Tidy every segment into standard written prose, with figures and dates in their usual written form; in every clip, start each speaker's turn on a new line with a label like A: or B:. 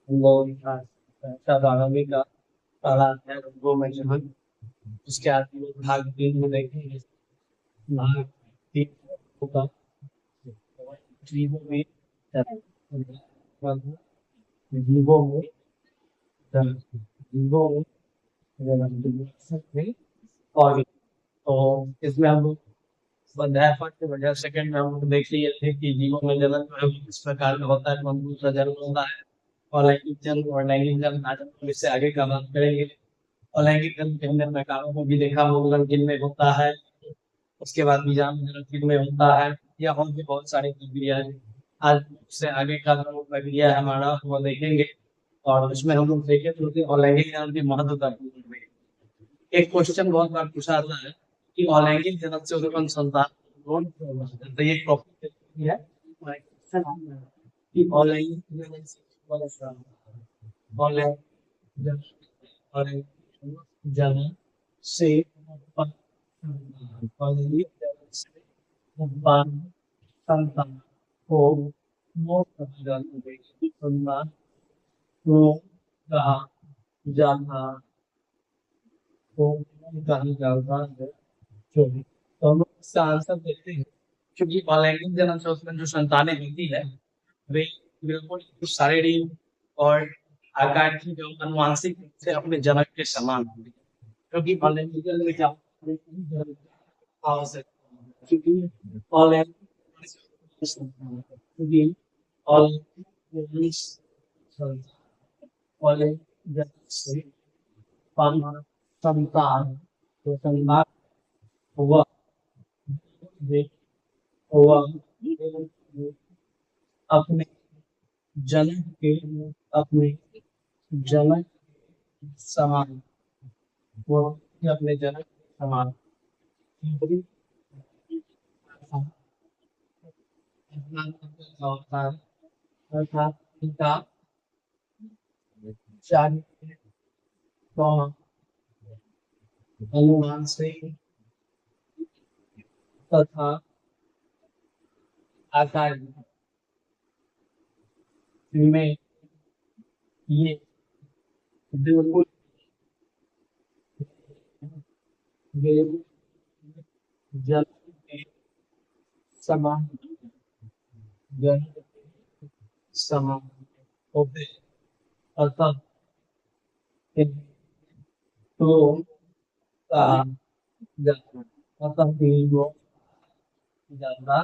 A: वो प्रारंभिक का पहला अध्याय वो मैं जहाँ उसके आगे वो भाग 3 में देखेंगे। भाग 3 होगा जीवो में जीवो में जीवो में और तो इसमें हम लोग अध्याय फर्स्ट के बजाय सेकंड में हम लोग देख लिए थे कि जीवों में जन्म जो है वो किस प्रकार का होता है, कौन कौन सा जन्म होता है। और लैंगिक जन्म आज हम लोग इससे आगे का बात करेंगे। और लैंगिक जन्म के अंदर प्रकारों को भी देखा, वो जिनमें होता है, उसके बाद बीजाणु जन्म किनमें होता है, या और भी बहुत सारी प्रक्रिया है। आज उससे आगे का जो प्रक्रिया है हमारा वो देखेंगे। और उसमें हम लोग देखें तो अलैंगिक जन्म की महत्वता एक क्वेश्चन बहुत बार पूछा जाता है कि अलैंगिक जन्म से उत्पन्न संतान कौन तो ये टॉपिक है कि अलैंगिक जन्म से अलैंगिक जन्म से अलैंगिक जन्म से उत्पन्न संतान को संतान को कहा जाता को कहा जाता है। तो हम लोग इसका आंसर देखते हैं। क्योंकि अलैंगिक जन्म से उसमें जो संतानें होती है वे बिल्कुल शारीरिक और आकार की जो अनुवांशिक रूप से अपने जनक के समान होती है। क्योंकि अलैंगिक जन्म में क्या आवश्यक क्योंकि अलैंगिक क्योंकि अलैंगिक अलैंगिक से संतान तो संतान हुआ हुआ अपने जनक के अपने जनक समान वो अपने जनक समान अर्थात पिता शारीरिक अनुवांशिक तथा आकार में ये बिल्कुल जल के समान जल समान होते अर्थात तो कहा जाता अर्थात तीनों जाता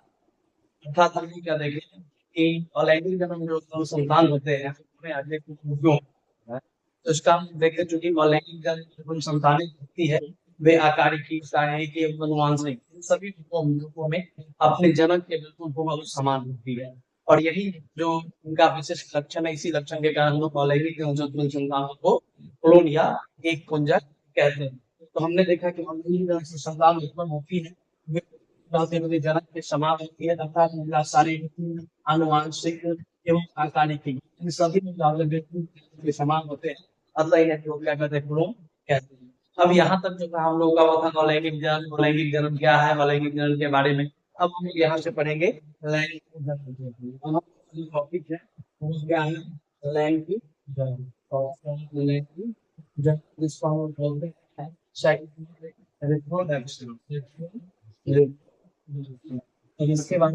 A: अर्थात हम क्या देखें कि अलैंगिक जन्म जो संतान होते हैं उनमें आगे कुछ क्यों है तो इसका हम देखें चूंकि अलैंगिक जन्म संतानें होती है वे आकारिकी शारीरिक अनुवांशिक इन सभी रूपों में अपने जनक के बिल्कुल हुबहू समान होती है। और यही जो उनका विशिष्ट लक्षण है, इसी लक्षण के कारण हम लोग अलैंगिक संतानों को क्लोन या एक पुंजक कहते हैं। तो हमने देखा कि अलैंगिक संतान उत्पन्न होती है जनक के समान होती है तथा उनका शारीरिक आनुवांशिक एवं आकारिक इन सभी के समान होते हैं। अतः इन्हें लोग क्या कहते हैं क्लोन कहते हैं। अब यहाँ तक जो हम लोगों का वो था लैंगिक जन्म क्या है, लैंगिक जन्म के बारे में अब हम यहाँ से पढ़ेंगे लैंगिक जन्म। टॉपिक है वो क्या है लैंगिक जन्म। लैंगिक जन्म जिसको हम लोग बोलते हैं इसके बाद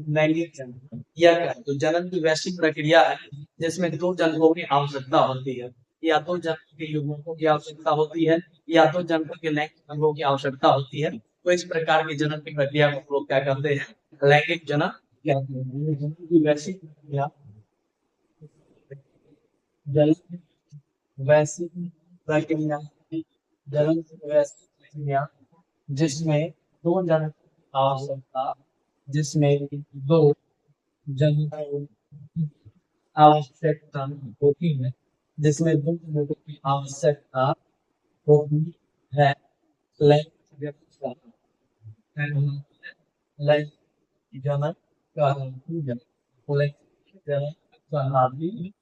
A: लैंगिक जन्म या क्या है तो जन्म की वैश्विक प्रक्रिया है जिसमें दो जन्मों की आवश्यकता होती है। या तो जन्म के युग्मकों की आवश्यकता होती है या तो जन्म के लैंगिक अंगों की आवश्यकता होती है। तो इस प्रकार की जन्म की प्रक्रिया को लोग क्या कहते हैं लैंगिक जन्म कहते हैं। जन्म की वैश्विक प्रक्रिया जन्म वैश्विक प्रक्रिया जन्म की वैश्विक प्रक्रिया जिसमें दो जन्म आवश्यकता जिसमें दो जन्म आवश्यकता होती है जिसमें दो जन्मों की आवश्यकता होती है। लैंगिक जन्म कहलाती है लैंगिक जन्म कहलाती।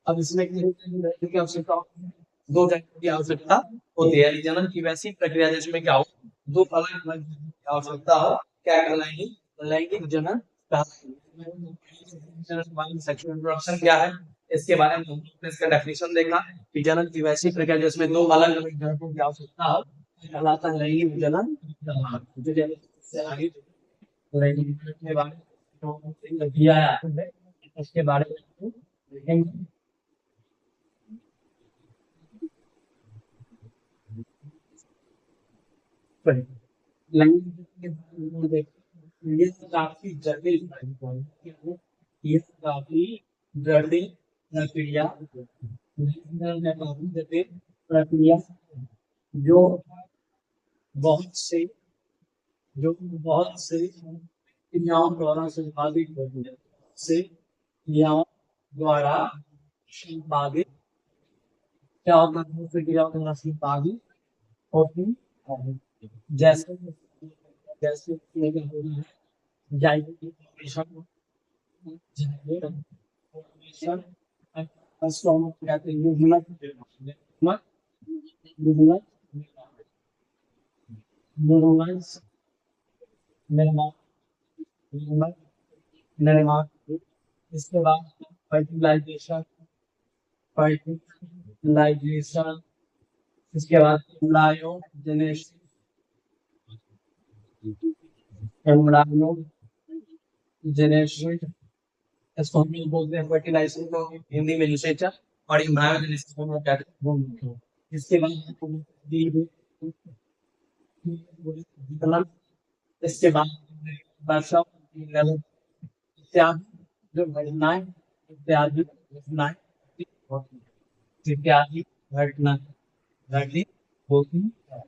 A: अब इसमें की आवश्यकता दो जन्म की आवश्यकता होती है। जन्म की वैसी प्रक्रिया जिसमें क्या हो दो अलग अलग की आवश्यकता हो क्या कहलाएगी लैंगिक जन्म कहलाएगी। सेक्सुअल इंट्रोडक्शन क्या है इसके बारे में हमने इसका डेफिनेशन देखा कि जनन की वैसी प्रक्रिया जिसमें दो अलग अलग घटकों की आवश्यकता हो कहलाता है लैंगिक जनन। इससे आगे लैंगिक के बारे में किया है इसके बारे में देखेंगे। लैंगिक ये काफी जटिल ये काफी जटिल प्रक्रिया काफी जटिल प्रक्रिया जो बहुत से क्रियाओं द्वारा संपादित होती है से क्रियाओं द्वारा संपादित क्या होता है क्रियाओं द्वारा संपादित होती है जैसे जैसे निर्माण इसके बाद फर्टिलाइजेशन इसके बाद एम्ब्रायोजेनेसिस इसको हम लोग बोलते हैं फर्टिलाइजेशन को हिंदी में लिटरेचर और एम्ब्रायोजेनेसिस को हम लोग कहते हैं। इसके बाद इसके बाद जो घटनाएं इत्यादि घटना घटित होती है।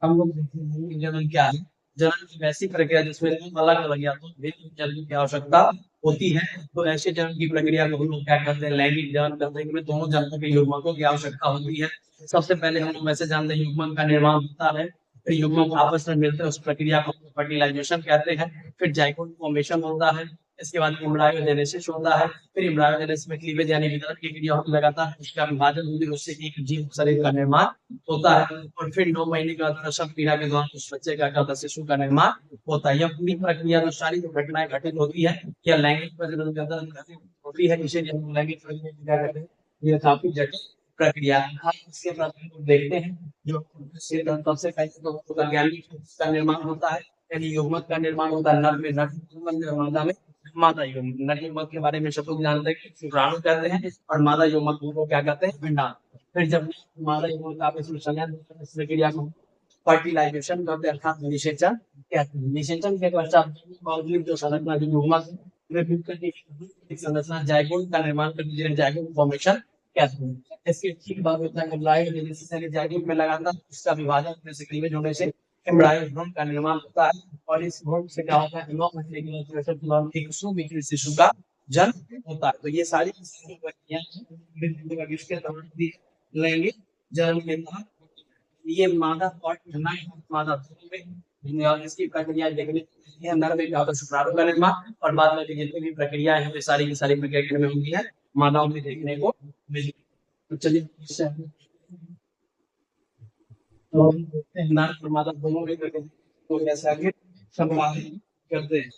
A: हम लोग देखेंगे जनन क्या है। जनन की वैसी प्रक्रिया जिसमें अलग अलग या तो जनन की आवश्यकता होती है तो ऐसे जनन की प्रक्रिया को हम लोग क्या करते हैं लैंगिक जनन करते हैं कि दोनों जनों के युग्मकों की आवश्यकता होती है। सबसे पहले हम लोग वैसे जानते हैं युग्मक का निर्माण होता है फिर युग्मक आपस में मिलते हैं उस प्रक्रिया को फर्टिलाइजेशन कहते हैं। फिर जाइगोट फॉर्मेशन होता है इसके बाद एम्ब्रायोजेनेसिस होता है फिर एम्ब्रायोजेनेसिस में क्लीवेज यानी वितरण की क्रिया होती लगातार उसका विभाजन होती है उससे एक जीव शरीर का निर्माण होता है और फिर 9 महीने के बाद प्रसव क्रिया के दौरान उस बच्चे का कहता शिशु का निर्माण होता है। यह पूरी प्रक्रिया जो सारी जो घटनाएं घटित होती है यह लैंगिक प्रजनन के अंदर घटित होती है इसे लैंगिक प्रजनन क्या कहते हैं। यह काफी जटिल प्रक्रिया है। इसके बाद हम लोग देखते हैं जो सबसे पहले तो का निर्माण होता है यानी युग्मक का निर्माण होता है नर में मादा में मादा युग्मक नर युग्मक के बारे में सब लोग जानते हैं शुक्राणु कहते हैं और मादा युग्मक को क्या कहते हैं अंडाणु। फिर जब मादा युग्मक आपस में संलयन इस प्रक्रिया को फर्टिलाइजेशन करते हैं अर्थात निषेचन कहते हैं। निषेचन के पश्चात मौजूद जो संरचना जो युग्मक एक संरचना जाइगोट का निर्माण करती है जाइगोट फॉर्मेशन कहते हैं। इसके ठीक बाद होता है एम्ब्रायो जाइगोट में लगातार इसका विभाजन से क्लीवेज होने से एम्ब्रायो भ्रूण का निर्माण होता है और इस भ्रूण से क्या होता है 9 महीने के बाद एक सुविकसित शिशु का जन्म होता है। तो ये सारी प्रक्रियाएं इसके दौरान लैंगिक जन्म के बाद ये मादा और मादा में इसकी प्रक्रिया देखने नर में क्या होता है शुक्राणु का निर्माण और बाद में जितनी भी प्रक्रिया है सारी की सारी प्रक्रिया में होती है मादाओं में देखने को मिलती है। तो चलिए तो देखते हैं नर और मादा दोनों में तो कैसे आगे संपादन करते हैं।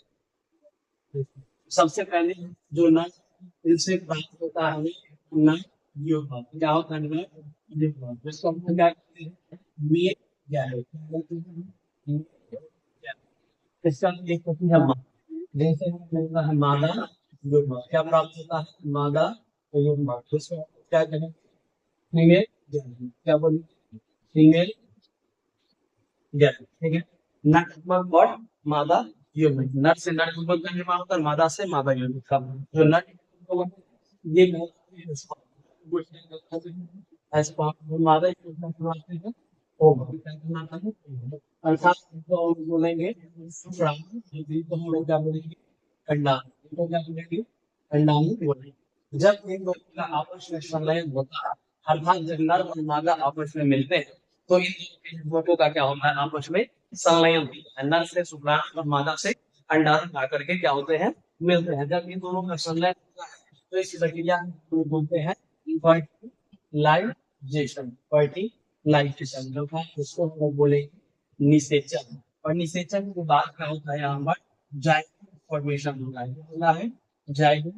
A: सबसे पहले जो नर इनसे प्राप्त होता है नर युग्मक क्या होता है युग्मक जिसको हम क्या कहते हैं मेल गैमेट। इसका एक होती है जैसे मिलता है मादा युग्मक क्या प्राप्त होता है मादा युग्मक जिसको क्या कहें फीमेल क्या बोली फीमेल ठीक है। नर युग्मक और मादा युग्मक नर से नर युग्मक का निर्माण होता है मादा से मादा युग्मक का जो नर ये मादा युग्मक अर्थात बोलेंगे तो हम लोग क्या बोलेंगे अंडाणु तो क्या बोलेंगे अंडाणु बोलेंगे। जब एक का आपस में संलयन होता है अर्थात जब नर और मादा आपस में मिलते हैं तो इन युग्मकों का क्या होता है आपस में संलयन होता है। नर से शुक्राणु और मादा से अंडाणु आकर के क्या होते हैं मिलते हैं। जब इन दोनों का संलयन होता है तो इस प्रक्रिया को बोलते हैं फर्टिलाइजेशन जो है उसको हम लोग बोलेंगे निषेचन और निषेचन के बाद क्या होता है यहाँ पर जाइगोट फॉर्मेशन होता है जाइगोट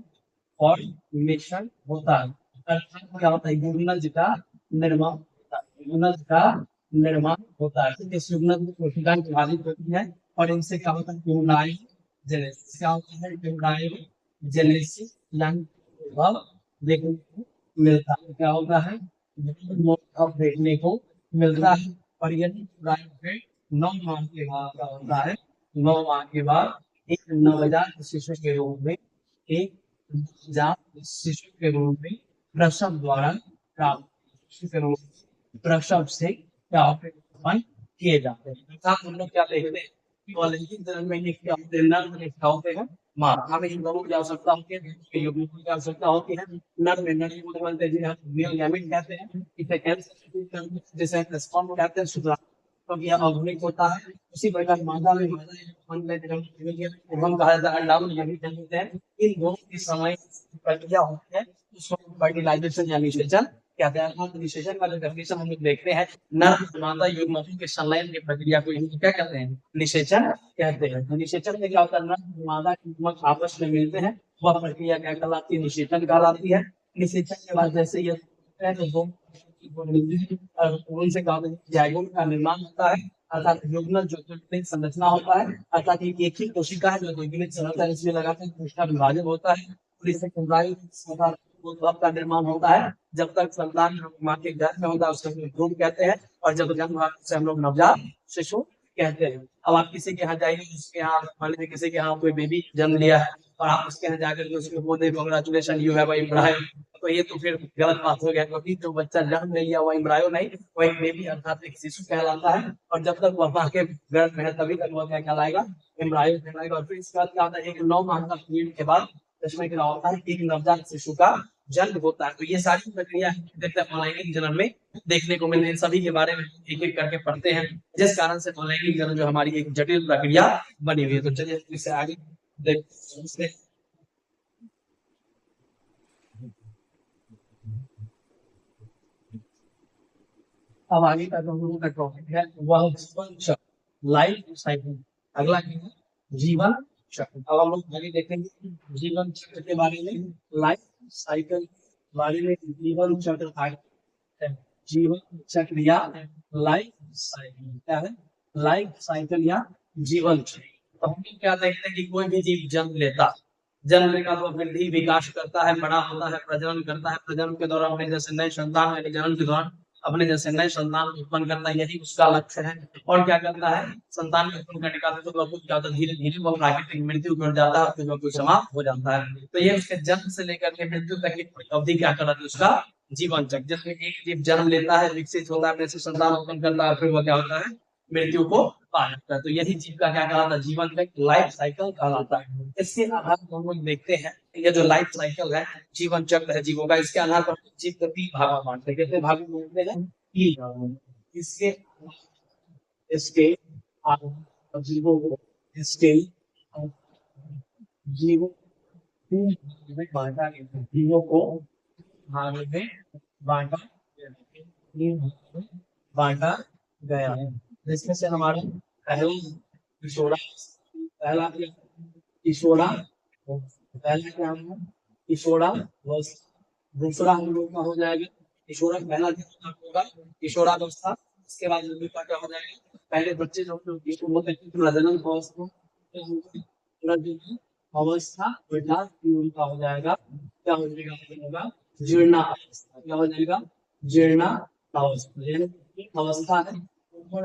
A: फॉर्मेशन होता है। अर्थात क्या होता है, युग्मज का निर्माण होता है, युग्मज का निर्माण होता है। इस युग्मज कोशिकाएं विभाजित होती है और इनसे क्या होता है, ट्यूबलाइन जेनेसिस, क्या होता है, ट्यूबलाइन जेनेसिस लगभग देखने को मिलता है। क्या होता है, अब देखने को मिलता है। और यदि ट्यूबलाइन में 9 माह के बाद क्या होता है, 9 माह के बाद एक नवजात शिशु के रूप में, एक नवजात शिशु के रूप में प्रसव द्वारा प्राप्त, शिशु के रूप में प्रसव से क्या होते हैं, उत्पन्न किए जाते हैं। अर्थात हम लोग क्या देखते हैं, कॉलेजिक जन्म में क्या होते हैं, नर में क्या होते हैं, मां। हमें इन दोनों की आवश्यकता होती है, युग्म की आवश्यकता होती है। नर में नर को बोलते हैं, जिन्हें मेल गैमेट कहते हैं, इसे कैंसर जैसे स्पर्म कहते हैं, शुक्राणु तो यह ऑर्गेनिक होता है। उसी प्रकार मादा में एवं कहा जाता है, अंडाणु यही कहते हैं। इन दोनों की समय प्रक्रिया होती है, उसको फर्टिलाइजेशन या निषेचन कहते हैं। अर्थात निषेचन का जो कंडीशन हम लोग देखते हैं, नर मादा युग्मकों के संलयन की प्रक्रिया को इनको क्या कहते हैं, निषेचन कहते हैं। निषेचन में क्या होता है, नर मादा युग्मक आपस में मिलते हैं, वह प्रक्रिया क्या कहलाती है, निषेचन कहलाती है। निषेचन के बाद जैसे ये उनसे जाइगोन का निर्माण होता है, अर्थात युग्मक जो द्वितीयक संरचना होता है, अर्थात एक ही कोशिका है जो द्वितीयक संरचना इसलिए लगाते हैं, कोशिका विभाजन होता है और इससे का निर्माण होता है। जब तक संतान मां के गर्भ में होता है उसको भ्रूण कहते हैं, और जब जन्म होता है उसे हम लोग नवजात शिशु कहते हैं। अब आप किसी के यहाँ जाइए, उसके यहाँ मान लीजिए किसी के यहाँ कोई बेबी जन्म लिया है और आप उसके यहाँ जाकर के उसको बोल कांग्रेचुलेशन यू हैव एम्ब्रायो, तो ये तो फिर गलत बात हो गया, क्योंकि जो बच्चा जन्म ले लिया वो एम्ब्रायो नहीं, वो एक बेबी अर्थात एक शिशु कहलाता है। और जब तक वह मां के गर्भ में है तभी तक वह क्या कहलाएगा, एम्ब्रायो कहलाएगा। और फिर इसके बाद क्या होता है, एक 9 माह का पीरियड के बाद इसमें क्या होता है, एक नवजात शिशु का जन्म होता है। तो ये सारी प्रक्रिया देखते हैं ऑनलाइन जन्म में देखने को मिलती है। सभी के बारे में एक एक करके पढ़ते हैं, जिस कारण से ऑनलाइन जन्म जो हमारी एक जटिल प्रक्रिया बनी हुई है। तो चलिए इससे आगे देखते हैं। अब आगे का जो हम लोगों का टॉपिक है वह जीवन चक्र, लाइफ साइकिल। अगला क्या है, जीवन चक्र। अब हम लोग आगे देखेंगे जीवन चक्र के बारे में, लाइफ साइकिल के बारे में। जीवन चक्र है, जीवन चक्र या लाइफ साइकिल क्या है, लाइफ साइकिल या जीवन चक्र। तो हम लोग क्या देखते हैं कि कोई भी जीव जन्म लेता है, जन्म लेगा तो वृद्धि विकास करता है, बड़ा होता है, प्रजनन करता है, प्रजनन के दौरान अपने जैसे नए संतान यानी जन्म के दौरान अपने जैसे नए संतान उत्पन्न करना, यही उसका लक्ष्य है। और क्या करता है, संतान के उत्पन्न करने का तो कुछ ज्यादा धीरे धीरे वो प्राकृतिक मृत्यु कर जाता है, फिर कुछ समाप्त हो जाता है। तो ये उसके जन्म से लेकर के मृत्यु तक की अवधि क्या कहलाती है, उसका जीवन चक्र। जिसमें एक जीव जन्म लेता है, विकसित होता है, अपने से संतान उत्पन्न करता है, फिर वो क्या होता है, मृत्यु को पा जाता है। तो यही जीव का क्या कहलाता है, जीवन चक्र, लाइफ साइकिल कहलाता है। इसके आधार पर हम लोग देखते हैं ये जो लाइफ साइकिल है, जीवन चक्र है जीवों का, इसके आधार पर जीव को 3 भाग में बांटते हैं। कितने भाग में बांटते हैं, 3 भाग में। इसके इसके जीवों को इसके जीवों 3 भाग में बांटा गया है। जीवों को भाग में बांटा गया है, 3 भाग में बांटा गया है। जिसमें से हमारा पहला किशोरा, पहला किशोरा, पहला क्या है, किशोरा, दूसरा हम लोग का हो जाएगा किशोरा, पहला होगा किशोरावस्था। इसके बाद हम लोग का क्या हो जाएगा, पहले बच्चे जो जिसको बोलते हैं प्रजनन अवस्था, प्रजनन अवस्था, उनका हो जाएगा क्या हो जाएगा, जीर्णा अवस्था। क्या हो जाएगा, जीर्णा अवस्था। अवस्था है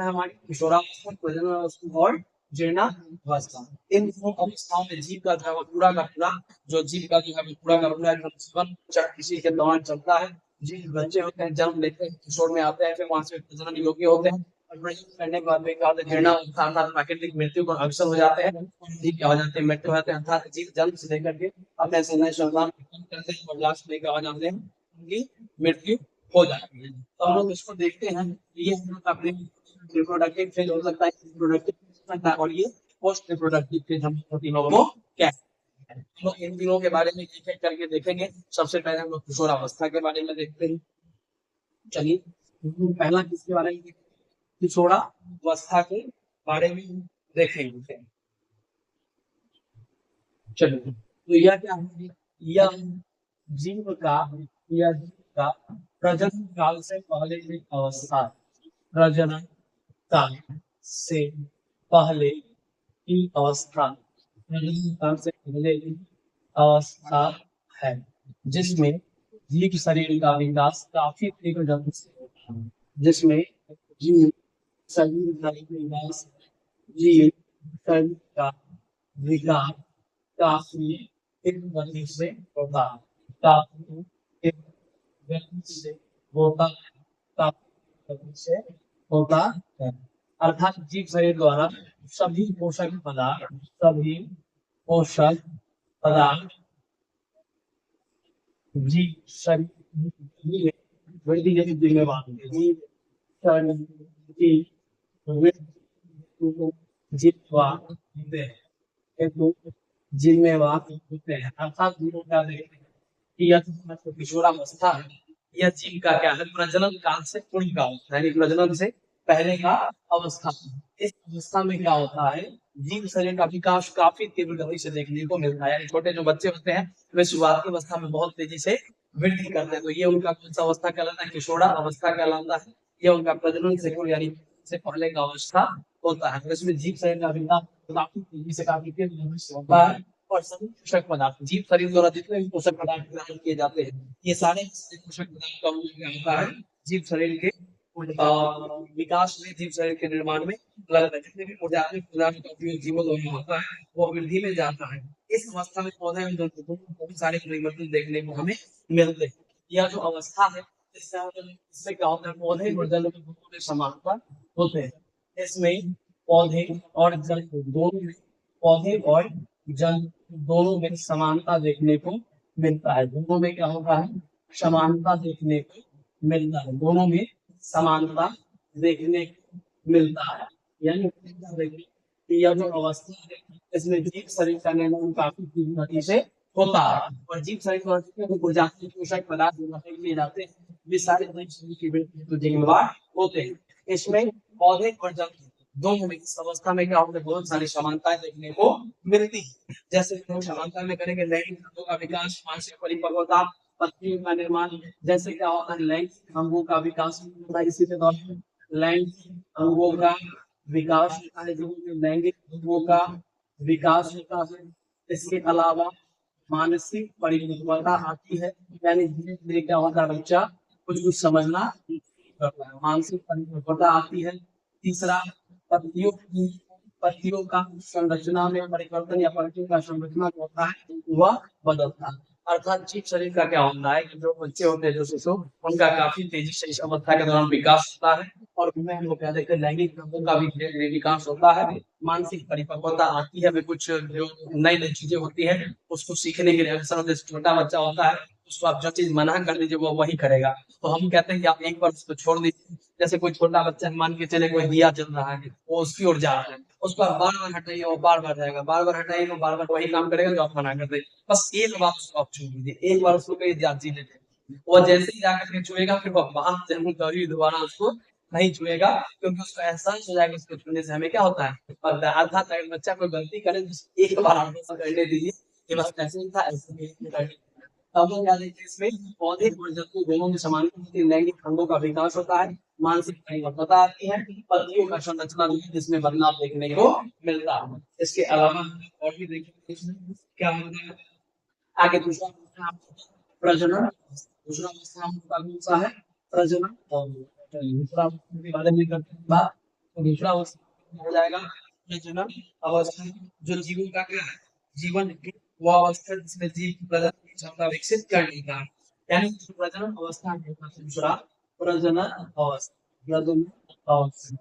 A: हमारी किशोरावस्था, प्रजनन अवस्था और जीर्णा अवस्था। इन दोनों अवस्थाओं में जीव का जो है पूरा का पूरा, जो जीव का जो है पूरा का पूरा जीवन चक्र इसी के दौरान चलता है। जीव बच्चे होते हैं, जन्म लेते हैं, किशोर में आते हैं, फिर वहां से प्रजनन योग्य होते हैं और प्रजनन करने के बाद क्या होता है, जीर्णा अवस्था अर्थात प्राकृतिक मृत्यु को अग्रसर हो जाते हैं। जीव क्या हो जाते हैं, मृत्यु हो जाते हैं। अर्थात जीव जन्म से लेकर के अपने से नए संतान उत्पन्न करते हैं और लास्ट में क्या हो जाते हैं, उनकी मृत्यु हो जाती है। तो हम लोग इसको देखते हैं, ये हम लोग अपने रिप्रोडक्टिव फेज हो सकता है, रिप्रोडक्टिव सकता है, और ये पोस्ट रिप्रोडक्टिव फेज हम तीनों को क्या है। हम लोग इन तीनों के बारे में एक एक करके देखेंगे। सबसे पहले हम लोग किशोरावस्था के बारे में देखते हैं। चलिए पहला किसके बारे में, किशोरावस्था के बारे में देखेंगे। चलिए तो यह क्या है, यह जीव का यह जीव का प्रजनन काल से पहले की अवस्था, प्रजनन काल से पहले की अवस्था, प्रजनन काल से पहले की अवस्था है, जिसमें जीव शरीर का विकास काफी तीव्र गति से होता है, जिसमें जीव शरीर का विकास जीव शरीर का विकास काफी तीव्र गति से होता है, काफी तीव्र गति से होता है, काफी गति से होता है। अर्थात जीव शरीर द्वारा सभी पोषक पदार्थ, सभी पोषक पदार्थ जीव शरीर वृद्धि जैसी जिम्मेवार जीव शरीर की वृद्धि जिम्मेवार हेतु जिम्मेवार होते हैं। अर्थात जीवों का देखते हैं कि यह किशोरावस्था है, यह जीव का क्या है, प्रजनन काल से पूर्व का अवस्था है, प्रजनन से पहले का अवस्था। इस अवस्था में क्या होता है, जीव शरीर का विकास काफी तीव्र गति से देखने को मिलता है। छोटे जो बच्चे होते हैं वे शुरुआती अवस्था में बहुत तेजी से वृद्धि करते हैं, तो ये उनका कौन सा अवस्था कहलाता है, किशोरा अवस्था कहलाता है। ये उनका प्रजनन से पूर्व यानी से पहले का अवस्था होता है। इसमें जीव शरीर का विकास काफी तेजी से काफी तीव्र गति से होता है, और सभी पोषक पदार्थ जीव शरीर द्वारा जितने भी पोषक पदार्थ ग्रहण किए जाते हैं, ये सारे पोषक पदार्थ का उपयोग होता है जीव शरीर के विकास में, जीव शरीर के निर्माण में लगता है। जितने भी ऊर्जात्मक पदार्थ का उपयोग जीवों द्वारा होता है वो वृद्धि में जाता है। इस अवस्था में पौधे में बहुत सारे परिवर्तन देखने को हमें मिलते हैं। यह जो अवस्था है इससे क्या होता है, पौधे और जल में समानता होते हैं। इसमें पौधे और जल दोनों में, पौधे और जल दोनों में समानता देखने को मिलता है। दोनों में क्या होता है, समानता देखने को मिलता है, दोनों में समानता देखने को मिलता है। यानी यह जो अवस्था है इसमें जीव शरीर का निर्माण काफी तीव्र गति से होता है, और जीव शरीर में जितने भी ऊर्जात्मक पोषक पदार्थ लिए जाते हैं वे सारे शरीर की वृद्धि को जिम्मेवार होते हैं। इसमें पौधे और जल दोनों में इस अवस्था में क्या होता है, बहुत सारी समानताएं देखने को मिलती है। जैसे हम समानता में करेंगे लैंगिक अंगों का विकास, मानसिक परिपक्वता, पत्तियों का निर्माण। जैसे क्या होता है, लैंगिक अंगों का विकास होता है, इसी के दौरान लैंगिक अंगों का विकास होता है, लैंगिक अंगों का विकास होता है। इसके अलावा मानसिक परिपक्वता आती है, यानी धीरे धीरे क्या होता है, बच्चा कुछ कुछ समझना करता है, मानसिक परिपक्वता आती है। तीसरा, पत्तियों का संरचना में परिवर्तन या पत्तियों का संरचना होता है वह बदलता है। अर्थात जीव शरीर का क्या होता है कि जो बच्चे होते हैं, जो शिशु, उनका काफी तेजी से इस अवस्था के दौरान विकास होता है, और उनमें हम लोग क्या देखते हैं, लैंगिक अंगों का भी धीरे धीरे विकास होता है, मानसिक परिपक्वता आती है, वे कुछ जो नई नई चीजें होती है उसको सीखने के लिए, अक्सर छोटा बच्चा होता है उसको आप जो चीज मना कर दीजिए वो वही करेगा। तो हम कहते हैं कि आप एक बार उसको छोड़ दीजिए। जैसे कोई छोटा बच्चा मान के चले, कोई दिया जल रहा है वो उसकी ओर जा रहा है, उसको आप बार बार हटाइए वो बार बार जाएगा, बार बार हटाइए वो बार बार वही काम करेगा जो आप मना कर देंगे। बस एक बार उसको आप छू दीजिए, एक बार उसको कहीं जी लेते, वो जैसे ही जाकर के छुएगा फिर वो वहां जरूर कभी दोबारा उसको नहीं छुएगा, क्योंकि उसको एहसास हो जाएगा उसको छूने से हमें क्या होता है। और अर्थात अगर बच्चा कोई गलती करे तो एक बार आप करने दीजिए कि बस ऐसे ही था, ऐसे ही। अब हम क्या देखते हैं, इसमें पौधे और जंतु दोनों में समान लैंगिक अंगों का विकास होता है, मानसिक परिपक्वता आती है, पत्तियों का संरचना जिसमें बदलाव देखने को मिलता है। इसके अलावा और भी देखिए क्या होता है, आगे दूसरा प्रजनन, दूसरा अवस्था कौन सा है, प्रजनन। और दूसरा के बारे में करते हैं बात, तो दूसरा अवस्था हो जाएगा प्रजनन अवस्था, जो जीवों का क्या है, जीवन की वो अवस्था जिसमें जीव की प्रजनन की क्षमता विकसित कर लेता है। यानी प्रजनन अवस्था दूसरा प्रजनन अवस्था, प्रजनन अवस्था,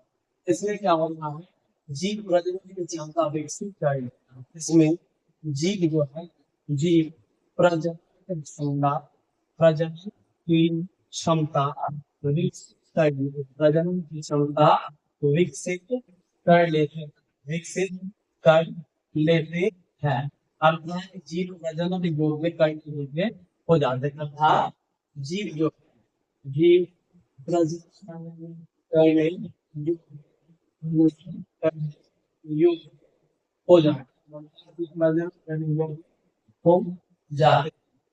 A: इसमें क्या होता है, जीव प्रजनन की क्षमता विकसित कर लेता है। इसमें जीव जो है, जीव प्रजनन क्षमता, प्रजनन की क्षमता विकसित कर लेते, प्रजनन की क्षमता विकसित कर लेते, विकसित कर लेते हैं। अर्थात जीव प्रजनन योग्य करने योग्य हो जाते हैं। अर्थात जीव जो जीव प्रजनन करने योग्य हो जाते, प्रजनन करने योग्य हो जाते।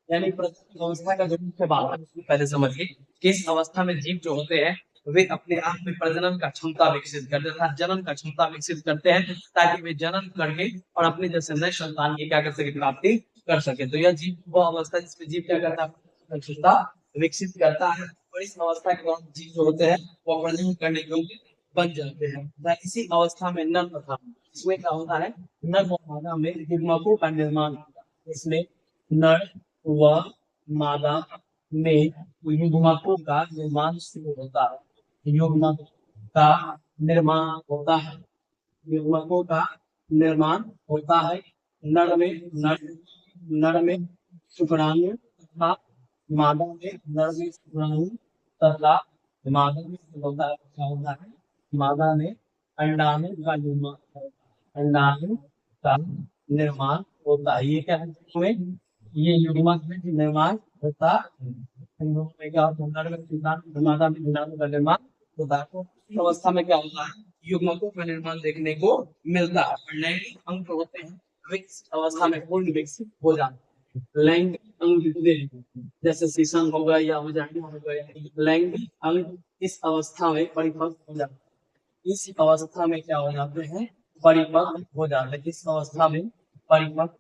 A: यानी प्रजनन अवस्था का जो मुख्य बात है उसको पहले समझिए कि इस अवस्था में जीव जो होते हैं वे अपने आप में प्रजनन का क्षमता विकसित करते हैं, जन्म का क्षमता विकसित करते हैं, ताकि वे जन्म करके और अपने जैसे नए संतान की क्या कर सके, प्राप्ति कर सके। तो यह जीव वो अवस्था जिसमें जीव क्या करता है, क्षमता विकसित करता है, और इस अवस्था के दौरान जीव जो होते हैं वो प्रजनन करने योग्य बन जाते हैं। इसी अवस्था में नर तथा इसमें क्या होता है, नर व मादा में युग्मकों का निर्माण होता है। इसमें नर व मादा में युग्मकों का निर्माण शुरू होता है। युग्मक का निर्माण होता है, युग्मकों का निर्माण होता है। नर में शुक्राणु तथा मादा में नर में शुक्राणु तथा मादा में क्या होता है, मादा में अंडाणु का निर्माण, अंडाणु का निर्माण होता है। ये क्या है, ये युग्मक में निर्माण होता है। मादा में अंडाणु का निर्माण होता है। तो इस अवस्था में क्या होता है, युग्मकों का निर्माण देखने को मिलता है, और लैंगिक अंग होते हैं विकसित अवस्था में पूर्ण विकसित हो जाते हैं। लैंगिक अंग जैसे शीशम हो गया या वजाइना हो गया, लैंगिक अंग इस अवस्था में परिपक्व हो जाते हैं। इस अवस्था में क्या हो जाते हैं, परिपक्व हो जाते हैं। इस अवस्था में परिपक्व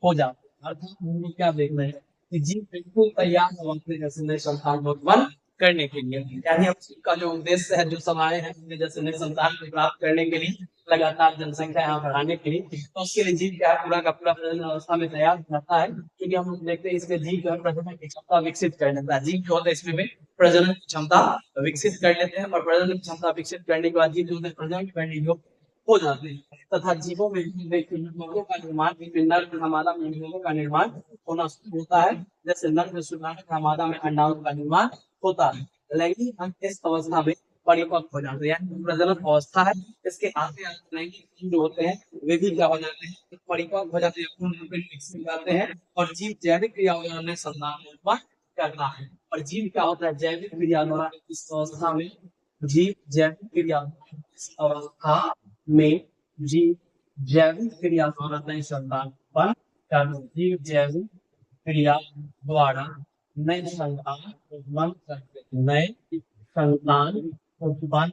A: हो जाते हैं। अर्थात हम लोग क्या देख रहे हैं कि जीव बिल्कुल तैयार है अपने जैसे नए संतान उत्पन्न करने के लिए। यानी उसका जो उद्देश्य है, जो समाये हैं अपने जैसे नए संतान को प्राप्त करने के लिए, लगातार जनसंख्या यहाँ बढ़ाने के लिए, तो उसके लिए जीव क्या पूरा का पूरा प्रजनन अवस्था में तैयार रहता है। क्योंकि हम लोग देखते हैं इसमें जीव जो है प्रजनन की क्षमता विकसित कर लेता है। जीव जो होता है इसमें भी प्रजनन की क्षमता विकसित कर लेते हैं, और प्रजनन की क्षमता विकसित करने के बाद जीव जो है प्रजनन करने योग्य हो जाते हैं। तथा जीवों में युग्मकों का निर्माण, नर तथा मादा में युग्मकों का निर्माण होना शुरू होता है। जैसे नर में शुक्राणु तथा मादा में अंडाणु का निर्माण होता है। लैंगिक अंग इस अवस्था में परिपक्व हो जाते हैं, यानी प्रजनन अवस्था है, इसके आते आते लैंगिक अंग जो होते हैं वे भी क्या हो जाते हैं, परिपक्व हो जाते हैं, पूर्ण रूप में विकसित हो जाते हैं, और जीव जैविक क्रियाओं में संतान उत्पन्न करता है। और जीव क्या होता है, जैविक क्रिया द्वारा इस अवस्था में जीव जैविक क्रिया इस अवस्था में जीव जैविक क्रिया द्वारा नए संतान उत्पन्न करते हैं। जीव जैविक क्रिया द्वारा नए संतान उत्पन्न करते हैं, नए संतान उत्पन्न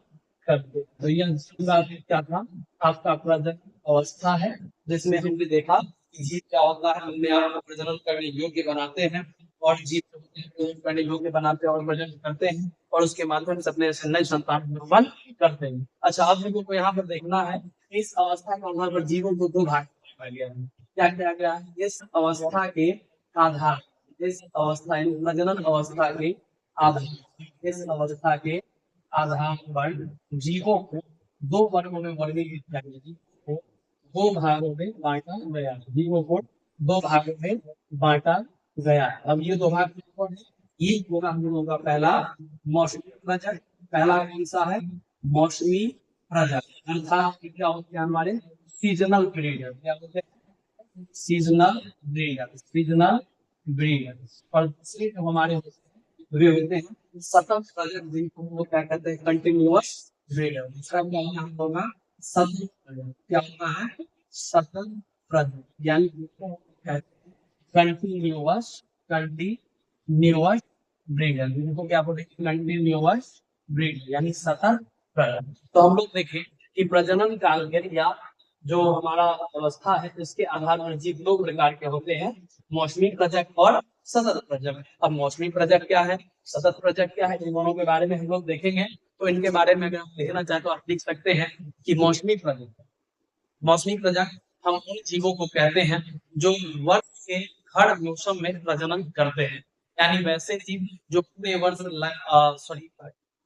A: करते। तो यह क्या था, आपका प्रजनन अवस्था है, जिसमें हमने देखा कि जीव क्या होता है, अपने आप को प्रजनन करने योग्य बनाते हैं, और जीव प्रजनन करने योग्य बनाते हैं और प्रजनन करते हैं, और उसके माध्यम से अपने नए संतान उत्पन्न करते हैं। अच्छा, अब हम लोग को यहाँ पर देखना है इस अवस्था के आधार पर जीवों को दो भाग गया है। क्या किया गया है, इस अवस्था के आधार, इस अवस्था प्रजनन अवस्था के आधार, इस अवस्था के आधार पर जीवों को दो वर्गों में वर्गीकृत किया गया। जीवों को दो भागों में बांटा गया, जीवों को दो भागों में बांटा गया। अब ये दो भाग कौन है, ये होगा हम लोगों का पहला मौसमी प्रजनन। पहला कौन सा है, मौसमी प्रजनन, अर्थात क्या होते हैं हमारे सीजनल ब्रीडर। क्या होते हैं, सीजनल ब्रीडर, सीजनल ब्रीडर। और दूसरे जो हमारे वे होते हैं सतत प्रजनन, जिनको वो क्या कहते हैं, कंटिन्यूअस ब्रीडर। इसका क्या होगा, सतत प्रजनन। क्या होता है, सतत प्रजनन, यानी कंटिन्यूअस, कंटिन्यूअस ब्रीडर, जिनको क्या बोलते हैं, कंटिन्यूअस ब्रीडर, यानी सतत प्रजनन। तो हम लोग देखें कि प्रजनन काल या जो हमारा अवस्था है इसके आधार पर जीव दो प्रकार के होते हैं, मौसमी प्रजनन और सतत प्रजनन। अब मौसमी प्रजनन क्या है, सतत प्रजनन क्या है, इन दोनों के बारे में हम लोग देखेंगे। तो इनके बारे में अगर आप देखना चाहें तो आप लिख सकते हैं कि मौसमी प्रजनन, मौसमी प्रजनन हम उन जीवों को कहते हैं जो वर्ष के हर मौसम में प्रजनन करते हैं। यानी वैसे जीव जो पूरे वर्ष सॉरी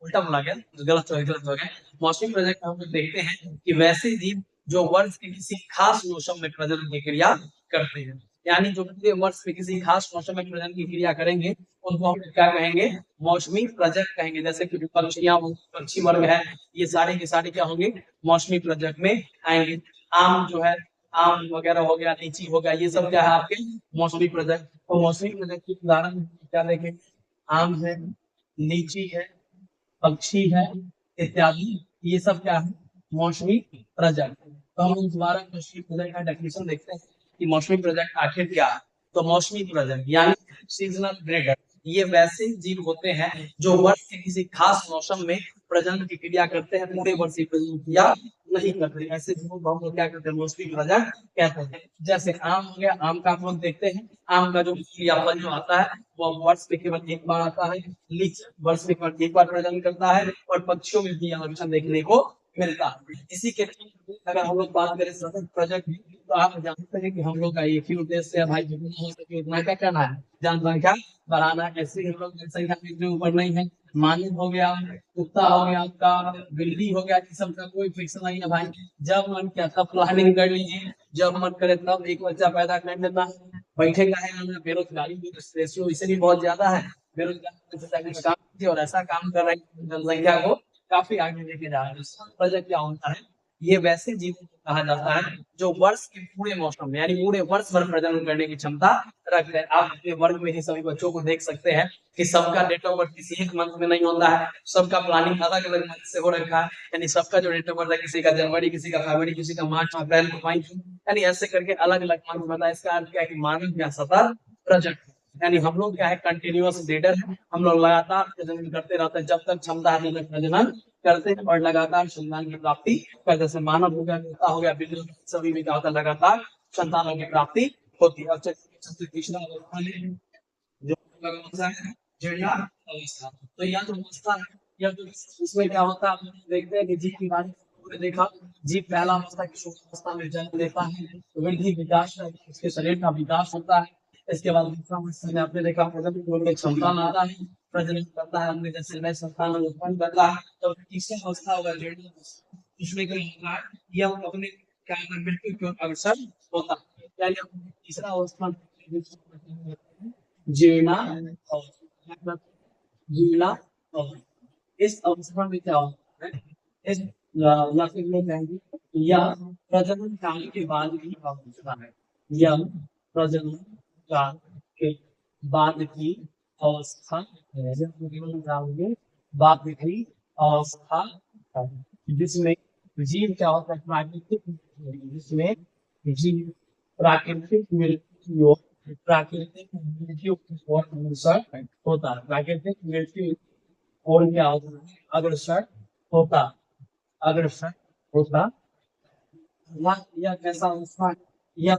A: उल्टा बोला गया, गलत हो गया। मौसमी प्रजनन हम लोग देखते हैं कि वैसे जीव जो वर्ष के किसी खास मौसम में प्रजनन की क्रिया करते हैं, यानी जो पूरे वर्ष में किसी खास मौसम में प्रजनन की क्रिया करेंगे उनको हम क्या कहेंगे, मौसमी प्रजनन कहेंगे। जैसे कि पक्षियां, पक्षी वर्ग है, ये सारे के सारे क्या होंगे, मौसमी प्रजनन में आएंगे। आम जो है, आम वगैरह हो गया, लीची हो गया, ये सब क्या है आपके मौसमी प्रजनन। तो मौसमी प्रजनन की उदाहरण क्या देखें, आम है, लीची है, पक्षी है इत्यादि, ये सब क्या है, मौसमी प्रजनन। तो हम दोबारा मौसमी प्रजनन का डेफिनेशन देखते हैं कि मौसमी प्रजनन आखिर क्या है। तो मौसमी प्रजनन यानी सीजनल ब्रीडर ये वैसे जीव होते हैं जो वर्ष के किसी खास मौसम में प्रजनन की क्रिया करते हैं, पूरे वर्ष की प्रजनन क्रिया नहीं करते। ऐसे जीवों को हम लोग क्या कहते हैं, मौसमी प्रजनन कहते हैं। जैसे आम हो गया, आम का आप लोग देखते हैं, आम का जो फल या फल जो आता है वो वर्ष में केवल एक बार आता है। लीच वर्ष में केवल एक बार प्रजनन करता है, और पक्षियों में भी यह लक्षण देखने को मिलता है। इसी के अगर हम लोग बात करें सतत प्रजनन की, तो आप जानते हैं कि हम लोग का एक ही उद्देश्य है भाई, जितना हो सके उतना क्या करना है, जनसंख्या बढ़ाना। ऐसे ही हम लोग जनसंख्या के ऊपर नहीं है, मानव हो गया, कुत्ता हो गया, आपका बिल्ली हो गया, इस सब का कोई फिक्स नहीं है भाई। जब मन किया तब प्लानिंग कर लीजिए, जब मन करे तब एक बच्चा पैदा कर लेता है। बैठेगा है ना, बेरोजगारी भी रेशियो इसे भी बहुत ज्यादा है। बेरोजगारी काम कीजिए, और ऐसा काम कर रहे हैं जनसंख्या को काफी आगे लेके जा रहे हैं। वजह क्या होता है, ये वैसे जीवों को कहा जाता है जो वर्ष के पूरे मौसम में यानी पूरे वर्ष भर प्रजनन करने की क्षमता रखते हैं। आप अपने वर्ग में ही सभी बच्चों को देख सकते हैं कि सबका डेट ऑफ बर्थ किसी एक मंथ में नहीं होता है, सबका प्लानिंग अलग अलग मंथ से हो रखा है। यानी सबका जो डेट ऑफ बर्थ है, किसी का जनवरी, किसी का फरवरी, किसी का मार्च, अप्रैल, मई, यानी ऐसे करके अलग अलग मंथ बताया। इसका अर्थ क्या है कि मानव क्या सतत प्रजनन, यानी हम लोग क्या है कंटिन्यूअस ब्रीडर है। हम लोग लगातार प्रजनन करते रहते हैं, जब तक क्षमता है तब तक प्रजनन करते हैं और लगातार संतान की प्राप्ति करते। जैसे मानव हो गया, कुत्ता हो गया, बिल्ली, सभी में क्या होता है, लगातार संतानों की प्राप्ति होती है। अब चलिए तीसरा अवस्था है, जो अवस्था है जीर्ण अवस्था। तो यह जो अवस्था है, यह जो इसमें क्या होता है, आप देखते हैं कि जीव की बारे देखा, जीव पहला अवस्था की शुरू अवस्था में जन्म लेता है, वृद्धि विकास, उसके शरीर का विकास होता है। इसके बाद दूसरा अवस्था में आपने देखा प्रजनन में क्षमता आता है, प्रजनन करता है, अपने जैसे नए संतान उत्पन्न करता है। तो तीसरा अवस्था होगा जीर्ण अवस्था, इसमें क्या होता है, यह अपने क्या मृत्यु की ओर अग्रसर होता है। यानी तीसरा अवस्था जीर्णा अवस्था, जीर्णा अवस्था। इस अवस्था में क्या होता है, इस या फिर लोग कहेंगे या प्रजनन काल के बाद की अवस्था है, या प्रजनन काल के बाद की अवस्था है, बाद की अवस्था है, जिसमें जीव क्या होता है, प्राकृतिक, जिसमें जीव प्राकृतिक मृत्यु, प्राकृतिक मृत्यु और अग्रसर होता है। प्राकृतिक मृत्यु और क्या होता है, अग्रसर होता, अग्रसर होता। यह कैसा अवस्था है, यह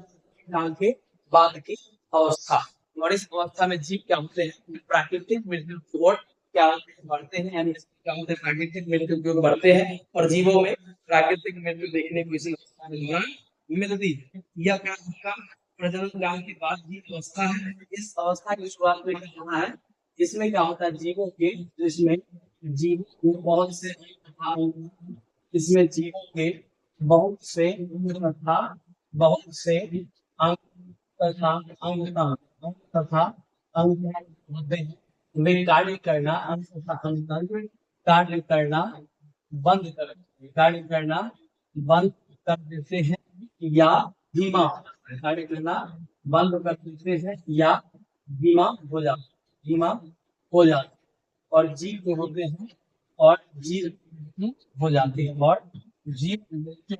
A: काल के बाद की अवस्था। और इस अवस्था में जीव क्या होते हैं, प्राकृतिक मृत्यु की ओर क्या बढ़ते हैं, यानी क्या होते हैं, प्राकृतिक मृत्यु की ओर बढ़ते हैं। और जीवों में प्राकृतिक मृत्यु देखने को इसी अवस्था में मिलती है। यह क्या होगा, प्रजनन काल के बाद की अवस्था है। इस अवस्था की शुरुआत में क्या होना है, इसमें क्या होता है, जीवों के, जिसमें जीवों को बहुत से, इसमें जीवों के बहुत से तथा बहुत से अंग तथा अंग होते हैं। वे कार्य करना, अंग तथा अंग कार्य करना बंद कर, कार्य करना बंद कर देते हैं, या धीमा कार्य करना बंद कर देते हैं, या धीमा हो जाता, धीमा हो जाता। और जीव जो होते हैं, और जीव हो जाते हैं, और जीव मृत्यु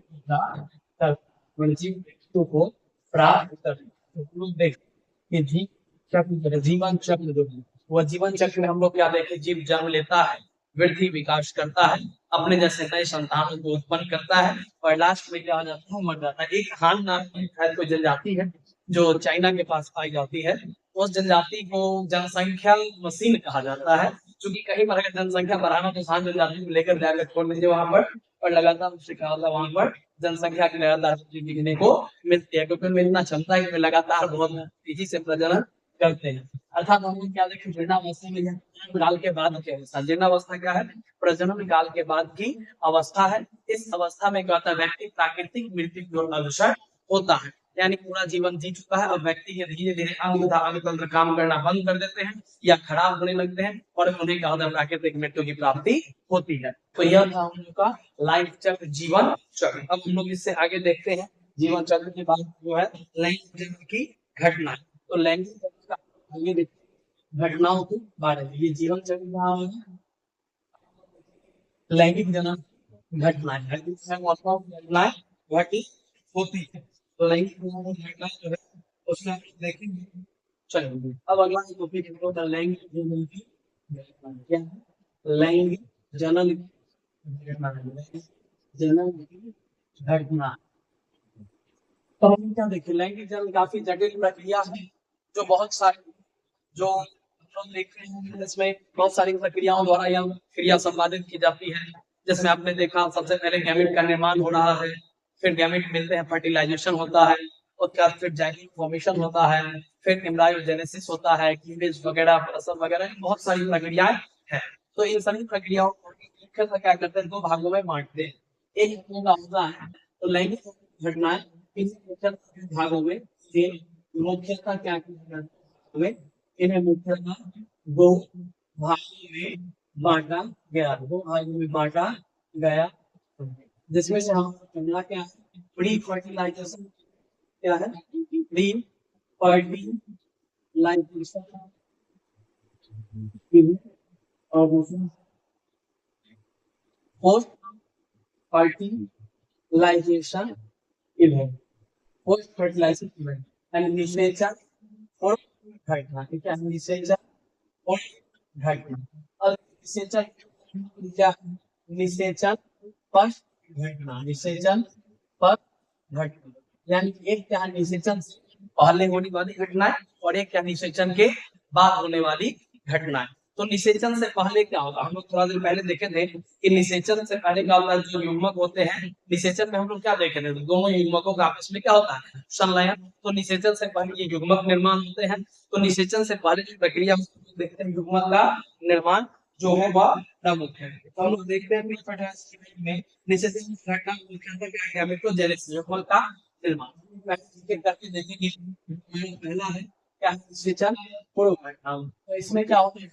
A: जीव मृत्यु को प्राप्त करते हैं। देख कि जीव चक्र, जीवन चक्र जो है, वह जीवन चक्र में हम लोग क्या देखें, जीव जन्म लेता है, वृद्धि विकास करता है, अपने जैसे नए संतानों को उत्पन्न करता है, और लास्ट में क्या हो जाता है, मर जाता है। एक हान नाम की शायद कोई जनजाति है जो चाइना के पास पाई जाती है, उस जनजाति को जनसंख्या मशीन कहा जाता है। क्योंकि कहीं पर अगर जनसंख्या बढ़ाना तो शांत जनजाति को लेकर जाकर छोड़ दीजिए वहां पर, और लगातार उससे कहा था वहां पर जनसंख्या की लगातार दिखने को मिलती है, क्योंकि उनमें इतना क्षमता है कि लगातार बहुत तेजी से प्रजनन करते हैं। अर्थात हम लोग क्या देखें, जीर्णावस्था में काल के बाद की अवस्था। जीर्णावस्था क्या है, प्रजनन काल के बाद की अवस्था है। इस अवस्था में क्या होता है, व्यक्ति प्राकृतिक मृत्यु की ओर अग्रसर होता है, यानी पूरा जीवन जी चुका है, और व्यक्ति के धीरे धीरे अंग तथा अंग तंत्र काम करना बंद कर देते हैं या खराब होने लगते हैं, और उन्हें क्या होता है, प्राकृतिक मृत्यु की प्राप्ति होती है। तो यह था हम लोग का लाइफ चक्र, जीवन चक्र। अब हम लोग इससे आगे देखते हैं, जीवन चक्र के बाद जो है लैंगिक जन्म की घटना। तो लैंगिक जन्म का आगे घटनाओं के बारे में, ये जीवन चक्र का लैंगिक जन्म घटनाएं, घटित होती है। तो लैंगिक घटना जो है, उसमें आप देखेंगे। चलिए अब अगला टॉपिक होता है लैंगिक जनन की घटना। क्या है लैंगिक जनन की घटना? जनन की घटना। तो हम क्या देखें, लैंगिक जनन काफी जटिल प्रक्रिया है, जो बहुत सारे जो हम देख रहे हैं इसमें बहुत सारी प्रक्रियाओं द्वारा यह क्रिया संपादित की जाती है। जिसमें आपने देखा सबसे पहले गैमेट का निर्माण हो रहा है, फिर गैमेट मिलते हैं, फर्टिलाइजेशन होता है, उसके बाद फिर जाइगोट फॉर्मेशन होता है, फिर एम्ब्रायोजेनेसिस होता है, क्लीवेज वगैरह प्रसव वगैरह, बहुत सारी प्रक्रियाएं हैं। तो इन सभी प्रक्रियाओं को मुख्यतः क्या करते हैं, दो भागों में बांटते हैं। एक का होता है तो लैंगिक घटनाएं इन मुख्यतः भागों में तीन मुख्यतः क्या में इन्हें मुख्यतः दो भागों में बांटा गया, दो भागों में बांटा गया, जिसमें से हम पहला क्या है प्री फर्टिलाइजेशन। क्या है प्री फर्टिलाइजेशन और दूसरा post fertilisation event. Post fertilisation event and निषेचन और घटना। ठीक है निषेचन और घटना। और निषेचन क्या निषेचन फर्स्ट घटना, निषेचन फर्स्ट घटना, यानी एक क्या निषेचन से पहले होने वाली घटना है और एक क्या निषेचन के बाद होने वाली घटना है। तो निषेचन से पहले क्या होगा, हम लोग थोड़ा देर पहले देखे थे कि निषेचन से पहले क्या होता है, जो युग्मक होते हैं निषेचन में हम लोग क्या देखे थे, दोनों युग्मकों का आपस में क्या होता है संलयन। तो निषेचन से पहले ये युग्मक निर्माण होते हैं। तो निषेचन से पहले जो प्रक्रिया देखते हैं युग्मक का निर्माण जो है वह प्रमुख है। तो हम लोग देखते हैं में निषेचन घटना मुख्यतः क्या है गैमेटोजेनेसिस युग्मक का निर्माण। करके देखेंगे पहला है क्या निषेचन पूर्व घटना। तो इसमें क्या होता है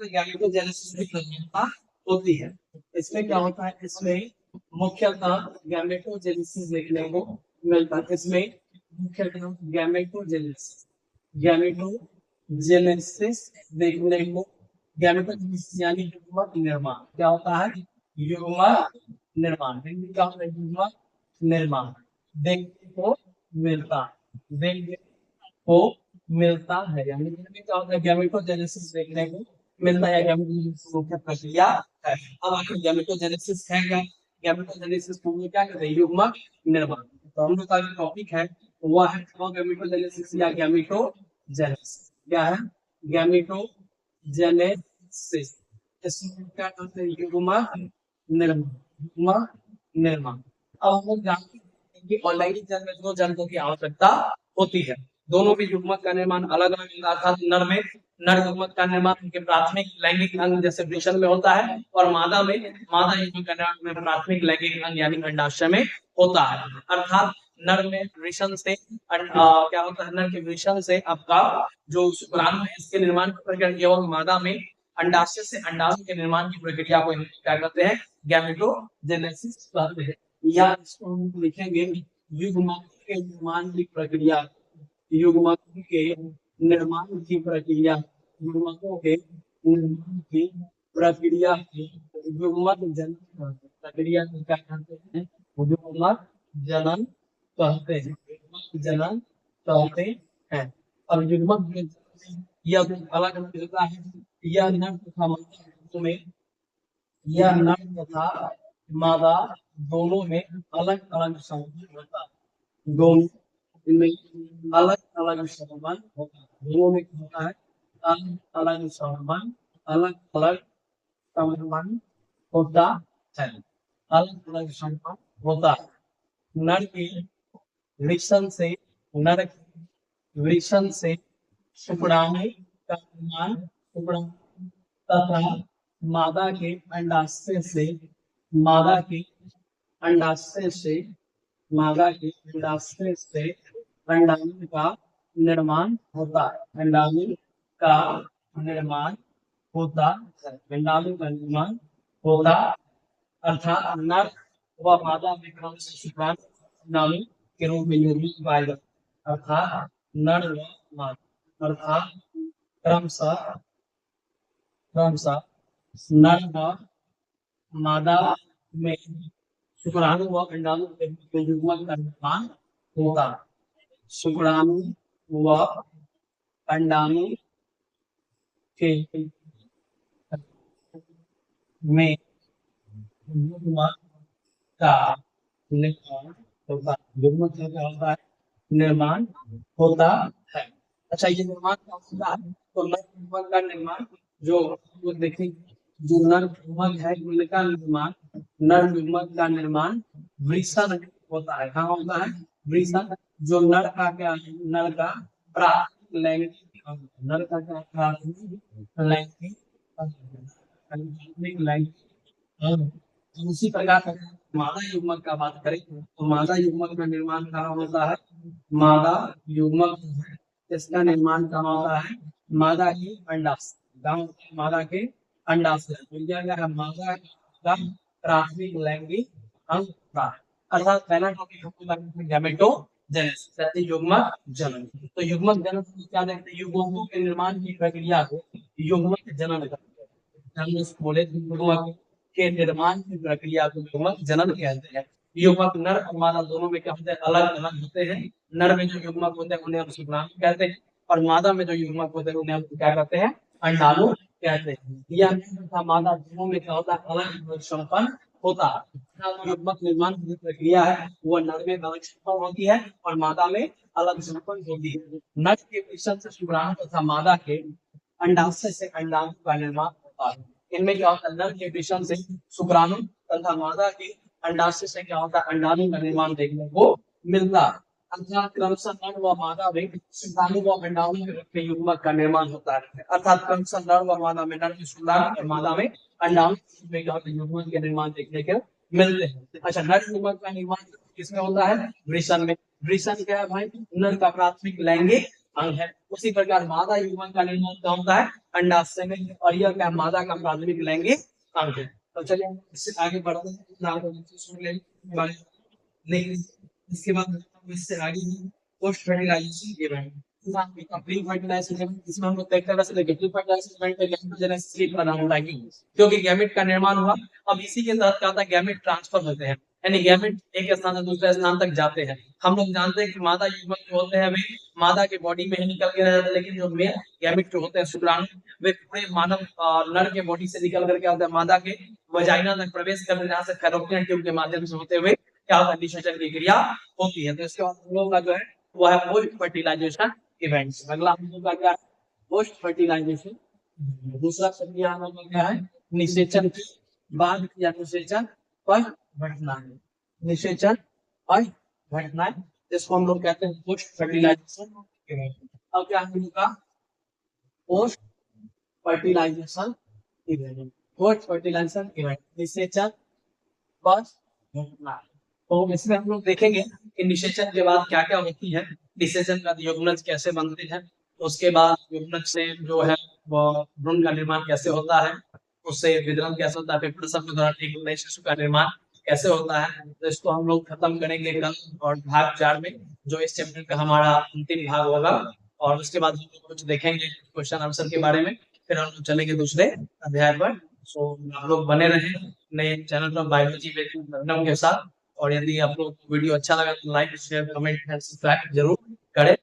A: गैमेटोजेनेसिस की प्रक्रिया होती है। इसमें क्या होता है, इसमें मुख्यतः गैमेटोजेनेसिस देखने को मिलता है। इसमें मुख्यतः गैमेटोजेनेसिस गैमेटोजेनेसिस देखने को, गैमेटोजेनेसिस यानी युग्मक निर्माण। क्या होता है युग्मक निर्माण, क्या होता है युग्मक निर्माण देखने को मिलता है, देखने को मिलता है। यानी क्या होता है गैमेटोजेनेसिस देखने को मिलता है, गैमेटोजेनेसिस मुख्य प्रक्रिया है। अब आखिर गैमेटोजेनेसिस है क्या, गैमेटोजेनेसिस को क्या कहते हैं युग्मक निर्माण। तो हम लोग का जो टॉपिक है वह है गैमेटोजेनेसिस या गैमेटोजेनेसिस। क्या है गैमेटोजेनेसिस, इसमें क्या कहते हैं युग्मक निर्माण, युग्मक निर्माण। अब हम लोग जानते हैं कि ऑनलाइन जन्म में दो जनकों की आवश्यकता होती है। दोनों भी युग्मक का निर्माण अलग अलग अर्थात नर में नर युग्मक का निर्माण उनके प्राथमिक लैंगिक अंग जैसे वृषण में होता है और मादा युग्मक का निर्माण प्राथमिक लैंगिक अंग यानी अंडाशय में होता है। अर्थात नर में वृषण से क्या होता है, नर के वृषण से आपका जो शुक्राणु है इसके निर्माण की प्रक्रिया एवं मादा में अंडाशय से अंडाणु के निर्माण की प्रक्रिया को क्या कहते हैं गैमेटोजेनेसिस कहते हैं। या इसको हम लिखेंगे युग्मक के निर्माण की प्रक्रिया, युग्मक के निर्माण की प्रक्रिया, युग्मकों के निर्माण की प्रक्रिया, युग्मक जनन प्रक्रिया को क्या कहते हैं युग्मक जनन कहते हैं, युग्मक जनन कहते हैं। अब युग्मक यह अलग अलग होता है, यह नर तथा मादा में, यह नर तथा मादा दोनों में अलग अलग संबंध होता है, दोनों में अलग अलग संबंध होता है, दोनों में होता है अलग अलग संबंध, अलग अलग संबंध होता है, अलग अलग संबंध होता है। नर के वृषण से, नर के वृषण से शुक्राणु का निर्माण, शुक्राणु तथा मादा के अंडाशय से, मादा के अंडाशय से, मादा के अंडाशय से अंडाणु का निर्माण होता है, अंडाणु का निर्माण होता है, अंडाणु का निर्माण होता अर्थात नर व मादा में क्रम से शुक्राणु अंडाणु के रूप में निर्मित पाएगा। अर्थात नर व मादा अर्थात क्रमशः नर व मादा में शुक्राणु व अंडाणु के युग्मक का निर्माण होता है। शुक्राणु वह अंडाणु के में युग्मक का निर्माण होता है। युग्मक का क्या होता है? निर्माण होता है। अच्छा, ये निर्माण क्या होता है? तो नर युग्मक का निर्माण जो देखेंगे, जो नर युग्मक है उनका निर्माण, नर युग्मक का निर्माण वृषण होता है। कहाँ होता है? वृषण। जो नर का क्या है? नर का प्राथमिक लैंगिक अंग, नर का क्या? प्राथमिक लैंगिक अंग, प्राथमिक लैंगिक अंग। उसी प्रकार का मादा युग्मक का बात करें तो मादा युग्मक का निर्माण कहाँ होता है? मादा युग्मक इसका निर्माण कहाँ होता है? मादा के अंडाशय, मादा के अंडाशय। तो क्या है? मादा का प्राथमिक लैंगिक अंग होता है। अर्थात पहला टॉपिक गैमेटोजेनेसिस, युग्मक जनन। तो युग्मक जनन क्या देखते हैं? युग्मकों के निर्माण की प्रक्रिया को युग्मक जनन कहते हैं। हम इस बोले युग्मक के निर्माण की प्रक्रिया को युग्मक जनन कहते हैं। युग्मक नर और मादा दोनों में क्या होते हैं? अलग अलग होते हैं। नर में जो युग्मक होते हैं उन्हें हम शुक्राणु कहते हैं, और मादा में जो युग्मक होते हैं उन्हें हम क्या कहते हैं? अंडाणु कहते हैं। यह तथा मादा दोनों में क्या होता है? अलग संपन्न होता है। युग्मक निर्माण की प्रक्रिया है वो नर में अलग संपन्न होती है और मादा में अलग संपन्न होती है। नर के वृषण से शुक्राणु तथा मादा के अंडाशय से अंडाणु का निर्माण होता है। इनमें क्या होता है? नर के वृषण से शुक्राणु तथा मादा के अंडाशय से क्या होता है? अंडाणु का निर्माण देखने को मिलता है। अर्थात क्रमशः नर व मादा में शुक्राणु व अंडाणु के युग्मक का निर्माण होता है। अर्थात क्रमशः नर व मादा में नर में शुक्राणु और मादा में अंडाणु में क्या होता है? युग्मक के निर्माण देखने को मिलते हैं। अच्छा, नर युग्मक का निर्माण किसमें होता है? वृषण में। वृषण क्या है भाई? नर का प्राथमिक लैंगिक अंग है। उसी प्रकार मादा युग्मक का निर्माण क्या होता है? अंडाशय में, और यह क्या? मादा का प्राथमिक लैंगिक अंग है। तो चलिए इससे आगे बढ़ते हैं। लेकिन इसके बाद इससे आगे post fertilisation event, pre fertilisation event, इसमें हम लोग देखते हैं वैसे प्री फर्टिलाइजेशन इवेंट में गैमेटोजेनेसिस बना होता है क्योंकि गैमेट का निर्माण हुआ। अब इसी के तहत क्या होता है? गैमेट ट्रांसफर होते हैं, यानी गैमेट एक स्थान से दूसरे स्थान तक जाते हैं। हम लोग जानते हैं कि मादा युग्मक जो होते हैं वे मादा के बॉडी में ही निकल के रह जाते हैं, लेकिन जो मेल गैमेट जो होते हैं शुक्राणु वे पूरे मानव नर के बॉडी से निकल करके होते हैं मादा के वजाइना तक प्रवेश करते हैं, जहाँ से फैलोपियन ट्यूब के माध्यम से होते हुए क्या होता है? निषेचन की क्रिया होती है। तो इसके बाद हम लोग का जो है वो है पोस्ट फर्टिलाइजेशन इवेंट्स। अगला हम लोग का क्या है? Post fertilisation. दूसरा प्रक्रिया हम लोग का क्या है? निषेचन की बाद या निषेचन पर घटना है। निषेचन और घटना जिसको हम लोग कहते हैं पोस्ट फर्टिलाइजेशन इवेंट। अब क्या हम लोग का post fertilisation event. Post fertilisation event निषेचन पर घटना। तो इसमें हम लोग देखेंगे कि निषेचन के बाद क्या क्या होती है, निषेचन का युग्मज कैसे बनते हैं, उसके बाद युग्मज से जो है वो भ्रूण का निर्माण कैसे होता है, उससे वितरण कैसे होता है, फिर प्रसव के दौरान एक नए शिशु का निर्माण कैसे होता है। तो इसको हम लोग खत्म करेंगे कल और भाग 4 में, जो इस चैप्टर का हमारा अंतिम भाग होगा। और उसके बाद हम लोग कुछ देखेंगे क्वेश्चन आंसर के बारे में, फिर हम लोग चलेंगे दूसरे अध्याय पर। सो आप लोग बने रहे नए चैनल पर बायोलॉजी के साथ। और यदि आप लोग वीडियो अच्छा लगा तो like share comment and subscribe जरूर करें।